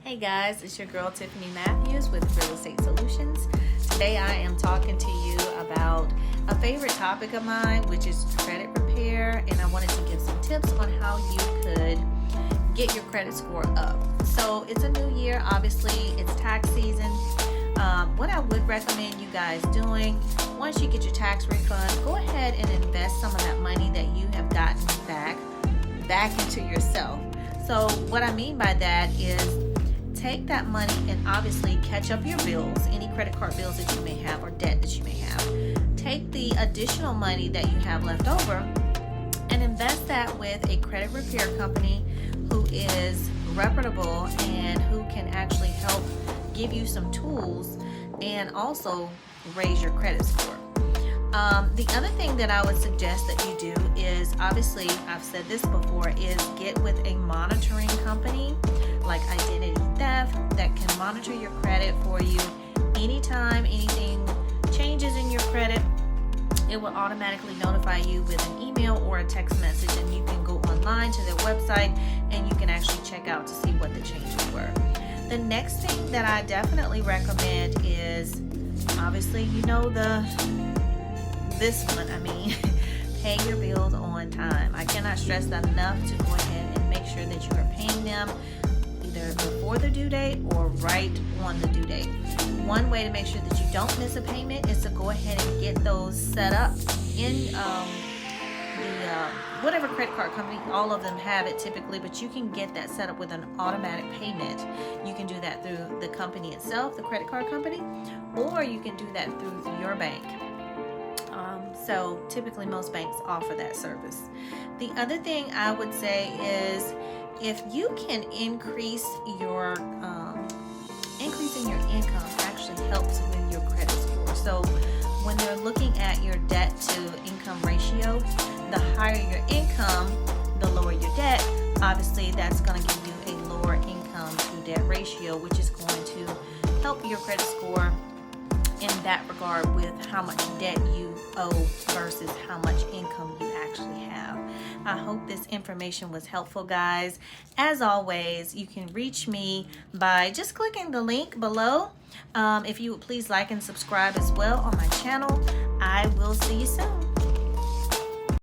Hey guys, it's your girl Tiffany Matthews with Real Estate Solutions. Today I am talking to you about a favorite topic of mine, which is credit repair, and I wanted to give some tips on how you could get your credit score up. So it's a new year, obviously it's tax season. What I would recommend you guys doing, once you get your tax refund, go ahead and invest some of that money that you have gotten back into yourself. So what I mean by that is take that money and obviously catch up your bills, any credit card bills that you may have or debt that you may have. Take the additional money that you have left over and invest that with a credit repair company who is reputable and who can actually help give you some tools and also raise your credit score. The other thing that I would suggest that you do is, obviously I've said this before, is get with a monitoring company like identity theft that can monitor your credit for you. Anytime anything changes in your credit, it will automatically notify you with an email or a text message, and you can go online to their website and you can actually check out to see what the changes were. The next thing that I definitely recommend is, obviously you know this one, pay your bills on time. I cannot stress that enough, to go ahead and make sure that you are paying them either before the due date or right on the due date. One way to make sure that you don't miss a payment is to go ahead and get those set up in whatever credit card company. All of them have it typically, but you can get that set up with an automatic payment. You can do that through the company itself, the credit card company, or you can do that through your bank. So typically most banks offer that service. The other thing I would say is, if you can increasing your income actually helps with your credit score. So when they're looking at your debt to income ratio, the higher your income, the lower your debt. Obviously that's going to give you a lower income to debt ratio, which is going to help your credit score in that regard with how much debt you owe versus how much income you actually have. I hope this information was helpful, guys. As always, you can reach me by just clicking the link below. If you would please like and subscribe as well on my channel. I will see you soon.